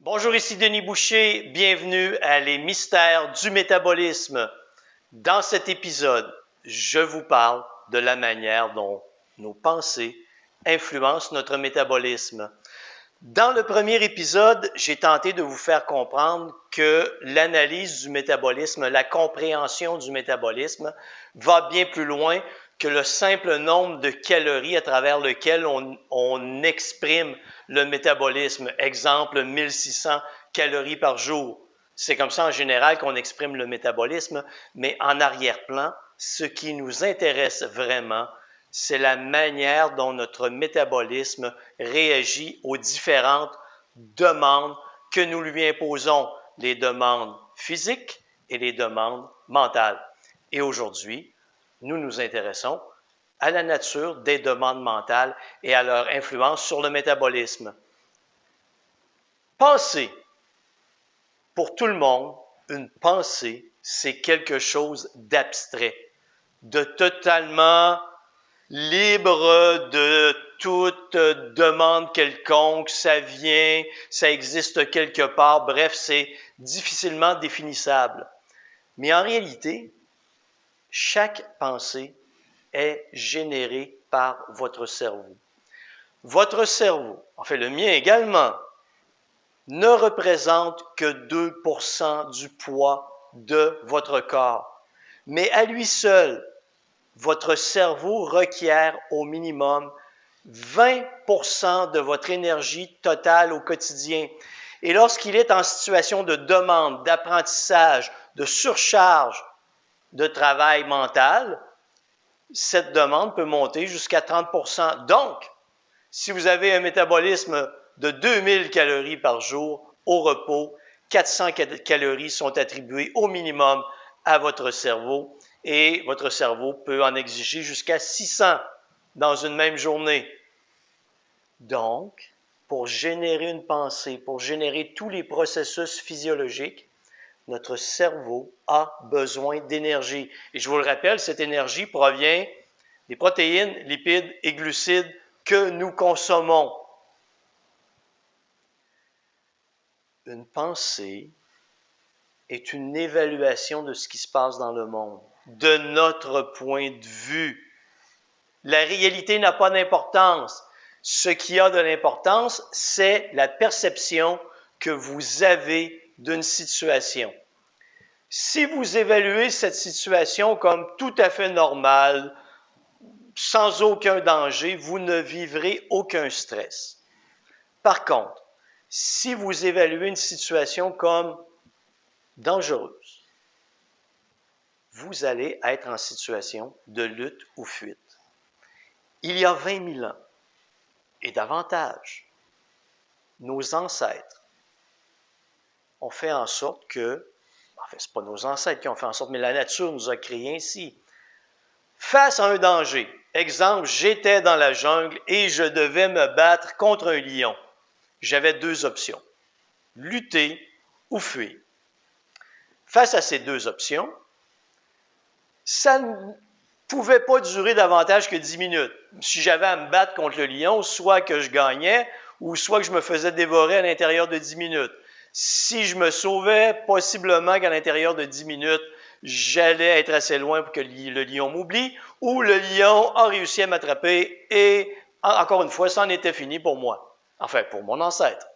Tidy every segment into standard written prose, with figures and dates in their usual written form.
Bonjour, ici Denis Boucher, bienvenue à Les Mystères du métabolisme. Dans cet épisode, je vous parle de la manière dont nos pensées influencent notre métabolisme. Dans le premier épisode, j'ai tenté de vous faire comprendre que l'analyse du métabolisme, la compréhension du métabolisme va bien plus loin que le simple nombre de calories à travers lequel on exprime le métabolisme. Exemple, 1600 calories par jour. C'est comme ça en général qu'on exprime le métabolisme, mais en arrière-plan, ce qui nous intéresse vraiment, c'est la manière dont notre métabolisme réagit aux différentes demandes que nous lui imposons, les demandes physiques et les demandes mentales. Et aujourd'hui, nous nous intéressons à la nature des demandes mentales et à leur influence sur le métabolisme. Penser. Pour tout le monde, une pensée, c'est quelque chose d'abstrait, de totalement libre de toute demande quelconque, ça vient, ça existe quelque part, bref, c'est difficilement définissable. Mais en réalité, chaque pensée est générée par votre cerveau. Votre cerveau, en fait le mien également, ne représente que 2% du poids de votre corps. Mais à lui seul, votre cerveau requiert au minimum 20% de votre énergie totale au quotidien. Et lorsqu'il est en situation de demande, d'apprentissage, de surcharge de travail mental, cette demande peut monter jusqu'à 30%. Donc, si vous avez un métabolisme de 2000 calories par jour au repos, 400 calories sont attribuées au minimum à votre cerveau et votre cerveau peut en exiger jusqu'à 600 dans une même journée. Donc, pour générer une pensée, pour générer tous les processus physiologiques, notre cerveau a besoin d'énergie. Et je vous le rappelle, cette énergie provient des protéines, lipides et glucides que nous consommons. Une pensée est une évaluation de ce qui se passe dans le monde, de notre point de vue. La réalité n'a pas d'importance. Ce qui a de l'importance, c'est la perception que vous avez d'une situation. Si vous évaluez cette situation comme tout à fait normale, sans aucun danger, vous ne vivrez aucun stress. Par contre, si vous évaluez une situation comme dangereuse, vous allez être en situation de lutte ou fuite. Il y a 20 000 ans et davantage, nos ancêtres ont fait en sorte que, ce n'est pas nos ancêtres qui ont fait en sorte, mais la nature nous a créés ainsi. Face à un danger, exemple, j'étais dans la jungle et je devais me battre contre un lion. J'avais deux options, lutter ou fuir. Face à ces deux options, ça ne pouvait pas durer davantage que 10 minutes. Si j'avais à me battre contre le lion, soit que je gagnais, ou soit que je me faisais dévorer à l'intérieur de 10 minutes. Si je me sauvais, possiblement qu'à l'intérieur de 10 minutes, j'allais être assez loin pour que le lion m'oublie, ou le lion a réussi à m'attraper et, encore une fois, c'en était fini pour moi. Enfin, pour mon ancêtre.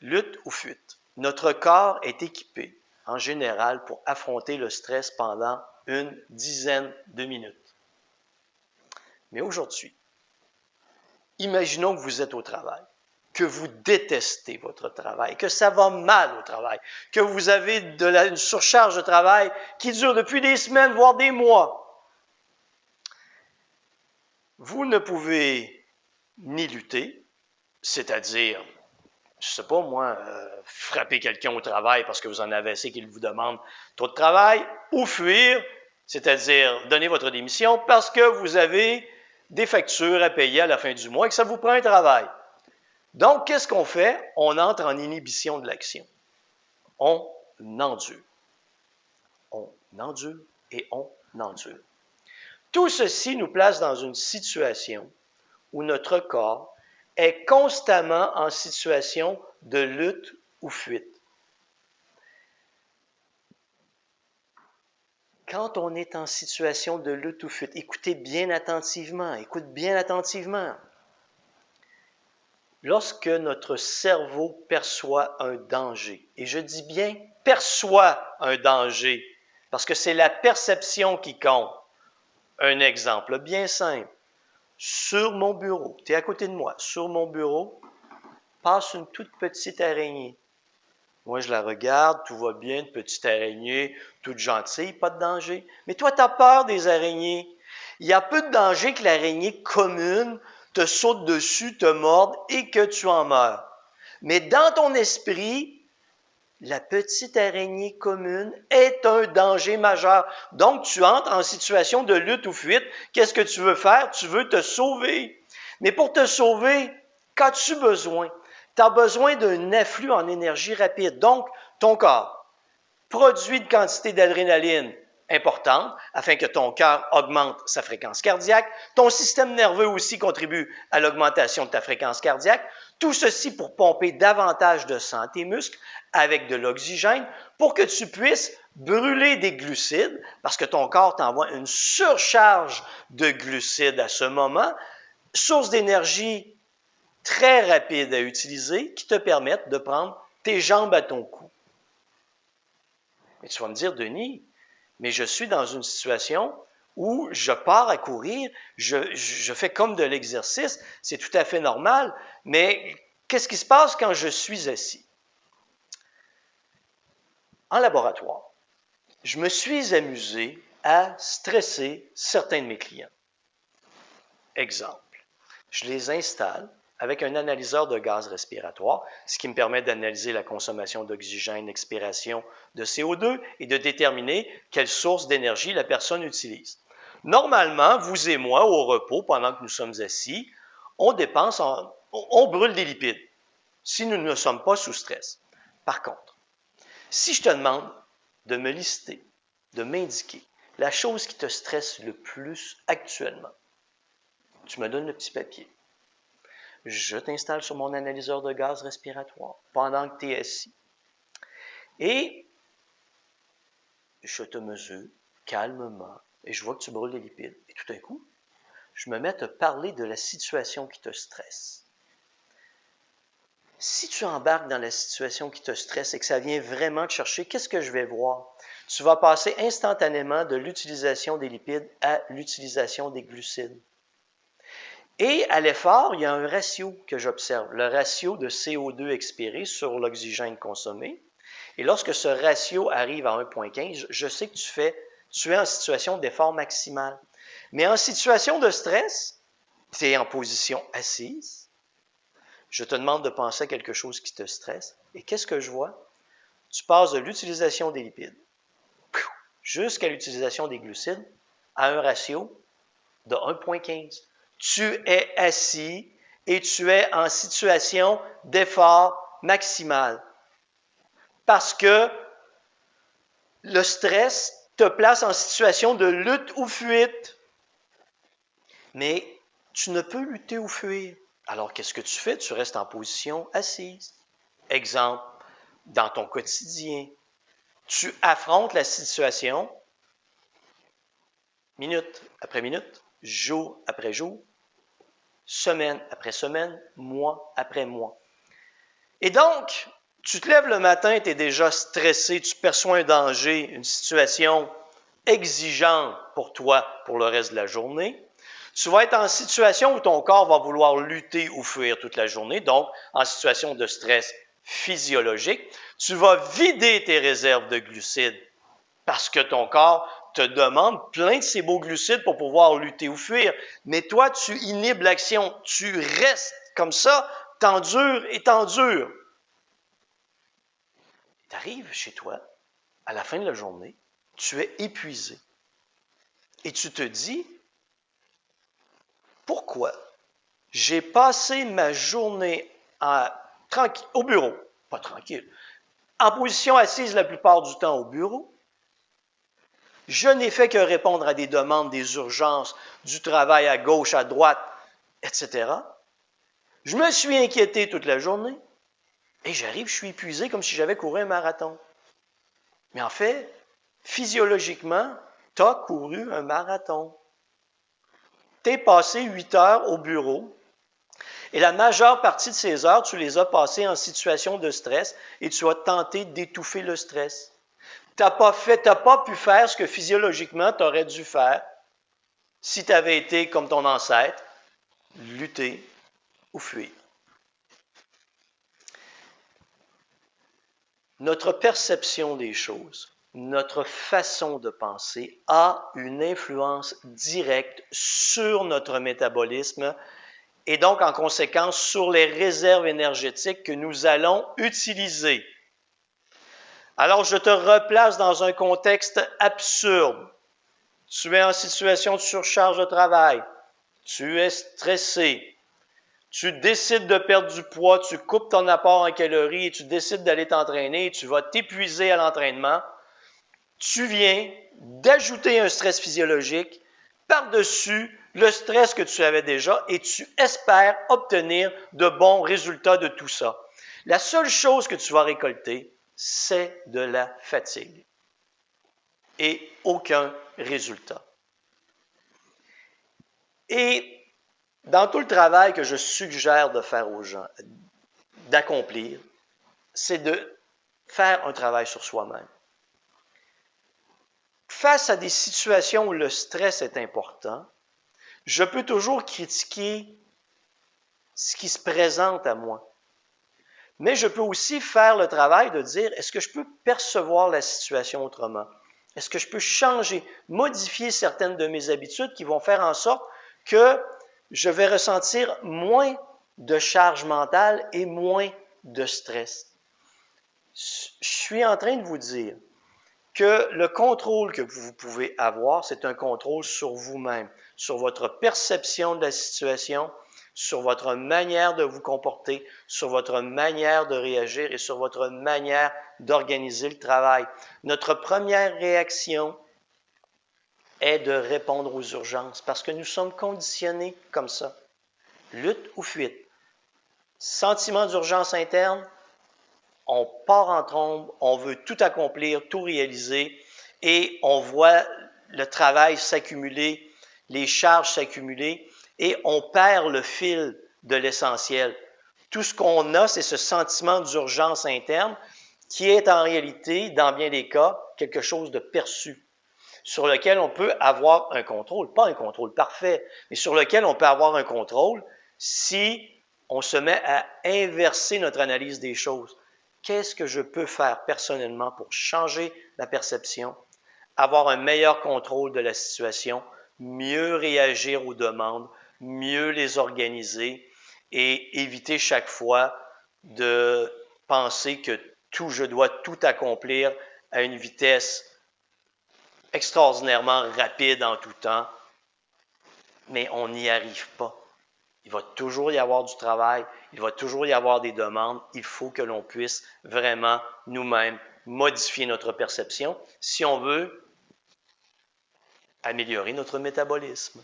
Lutte ou fuite. Notre corps est équipé, en général, pour affronter le stress pendant une dizaine de minutes. Mais aujourd'hui, imaginons que vous êtes au travail, que vous détestez votre travail, que ça va mal au travail, que vous avez une surcharge de travail qui dure depuis des semaines, voire des mois. Vous ne pouvez ni lutter, c'est-à-dire, je ne sais pas moi, frapper quelqu'un au travail parce que vous en avez assez qu'il vous demande trop de travail, ou fuir, c'est-à-dire donner votre démission parce que vous avez des factures à payer à la fin du mois et que ça vous prend un travail. Donc, qu'est-ce qu'on fait? On entre en inhibition de l'action. On endure. On endure et on endure. Tout ceci nous place dans une situation où notre corps est constamment en situation de lutte ou fuite. Quand on est en situation de lutte ou fuite, écoutez bien attentivement, écoute bien attentivement. Lorsque notre cerveau perçoit un danger, et je dis bien perçoit un danger, parce que c'est la perception qui compte. Un exemple bien simple. Sur mon bureau, tu es à côté de moi, sur mon bureau, passe une toute petite araignée. Moi, je la regarde, tout va bien, une petite araignée, toute gentille, pas de danger. Mais toi, tu as peur des araignées. Il y a peu de danger que l'araignée commune te saute dessus, te morde et que tu en meurs. Mais dans ton esprit, la petite araignée commune est un danger majeur. Donc, tu entres en situation de lutte ou fuite. Qu'est-ce que tu veux faire? Tu veux te sauver. Mais pour te sauver, qu'as-tu besoin? Tu as besoin d'un afflux en énergie rapide. Donc, ton corps produit une quantité d'adrénaline importante afin que ton cœur augmente sa fréquence cardiaque. Ton système nerveux aussi contribue à l'augmentation de ta fréquence cardiaque. Tout ceci pour pomper davantage de sang à tes muscles avec de l'oxygène pour que tu puisses brûler des glucides parce que ton corps t'envoie une surcharge de glucides à ce moment, source d'énergie très rapides à utiliser qui te permettent de prendre tes jambes à ton cou. Mais tu vas me dire, Denis, mais je suis dans une situation où je pars à courir, je fais comme de l'exercice, c'est tout à fait normal, mais qu'est-ce qui se passe quand je suis assis? En laboratoire, je me suis amusé à stresser certains de mes clients. Exemple, je les installe avec un analyseur de gaz respiratoire, ce qui me permet d'analyser la consommation d'oxygène, l'expiration de CO2 et de déterminer quelle source d'énergie la personne utilise. Normalement, vous et moi, au repos, pendant que nous sommes assis, on brûle des lipides si nous ne sommes pas sous stress. Par contre, si je te demande de me lister, de m'indiquer la chose qui te stresse le plus actuellement, tu me donnes le petit papier. Je t'installe sur mon analyseur de gaz respiratoire pendant que tu es assis. Et je te mesure calmement et je vois que tu brûles les lipides. Et tout d'un coup, je me mets à te parler de la situation qui te stresse. Si tu embarques dans la situation qui te stresse et que ça vient vraiment te chercher, qu'est-ce que je vais voir? Tu vas passer instantanément de l'utilisation des lipides à l'utilisation des glucides. Et à l'effort, il y a un ratio que j'observe, le ratio de CO2 expiré sur l'oxygène consommé. Et lorsque ce ratio arrive à 1,15, je sais que tu es en situation d'effort maximal. Mais en situation de stress, tu es en position assise. Je te demande de penser à quelque chose qui te stresse. Et qu'est-ce que je vois? Tu passes de l'utilisation des lipides jusqu'à l'utilisation des glucides à un ratio de 1,15. Tu es assis et tu es en situation d'effort maximal. Parce que le stress te place en situation de lutte ou fuite. Mais tu ne peux lutter ou fuir. Alors, qu'est-ce que tu fais? Tu restes en position assise. Exemple, dans ton quotidien, tu affrontes la situation minute après minute, jour après jour, semaine après semaine, mois après mois. Et donc, tu te lèves le matin, tu es déjà stressé, tu perçois un danger, une situation exigeante pour toi pour le reste de la journée. Tu vas être en situation où ton corps va vouloir lutter ou fuir toute la journée, donc en situation de stress physiologique. Tu vas vider tes réserves de glucides parce que ton corps te demande plein de ces beaux glucides pour pouvoir lutter ou fuir. Mais toi, tu inhibes l'action. Tu restes comme ça, t'endures et t'endures. Tu arrives chez toi, à la fin de la journée, tu es épuisé. Et tu te dis, pourquoi j'ai passé ma journée au bureau, pas tranquille, en position assise la plupart du temps au bureau. Je n'ai fait que répondre à des demandes, des urgences, du travail à gauche, à droite, etc. Je me suis inquiété toute la journée et j'arrive, je suis épuisé comme si j'avais couru un marathon. Mais en fait, physiologiquement, tu as couru un marathon. Tu es passé 8 heures au bureau et la majeure partie de ces heures, tu les as passées en situation de stress et tu as tenté d'étouffer le stress. Tu n'as pas pu faire ce que physiologiquement tu aurais dû faire si tu avais été comme ton ancêtre, lutter ou fuir. Notre perception des choses, notre façon de penser a une influence directe sur notre métabolisme et donc en conséquence sur les réserves énergétiques que nous allons utiliser. Alors je te replace dans un contexte absurde. Tu es en situation de surcharge de travail, tu es stressé, tu décides de perdre du poids, tu coupes ton apport en calories et tu décides d'aller t'entraîner, tu vas t'épuiser à l'entraînement. Tu viens d'ajouter un stress physiologique par-dessus le stress que tu avais déjà et tu espères obtenir de bons résultats de tout ça. La seule chose que tu vas récolter, c'est de la fatigue et aucun résultat. Et dans tout le travail que je suggère de faire aux gens, d'accomplir, c'est de faire un travail sur soi-même. Face à des situations où le stress est important, je peux toujours critiquer ce qui se présente à moi. Mais je peux aussi faire le travail de dire, est-ce que je peux percevoir la situation autrement? Est-ce que je peux changer, modifier certaines de mes habitudes qui vont faire en sorte que je vais ressentir moins de charge mentale et moins de stress? Je suis en train de vous dire que le contrôle que vous pouvez avoir, c'est un contrôle sur vous-même, sur votre perception de la situation, sur votre manière de vous comporter, sur votre manière de réagir et sur votre manière d'organiser le travail. Notre première réaction est de répondre aux urgences parce que nous sommes conditionnés comme ça. Lutte ou fuite. Sentiment d'urgence interne, on part en trombe, on veut tout accomplir, tout réaliser et on voit le travail s'accumuler, les charges s'accumuler et on perd le fil de l'essentiel. Tout ce qu'on a, c'est ce sentiment d'urgence interne qui est en réalité, dans bien des cas, quelque chose de perçu, sur lequel on peut avoir un contrôle, pas un contrôle parfait, mais sur lequel on peut avoir un contrôle si on se met à inverser notre analyse des choses. Qu'est-ce que je peux faire personnellement pour changer la perception, avoir un meilleur contrôle de la situation, mieux réagir aux demandes, mieux les organiser et éviter chaque fois de penser que je dois tout accomplir à une vitesse extraordinairement rapide en tout temps, mais on n'y arrive pas. Il va toujours y avoir du travail, il va toujours y avoir des demandes. Il faut que l'on puisse vraiment nous-mêmes modifier notre perception si on veut améliorer notre métabolisme.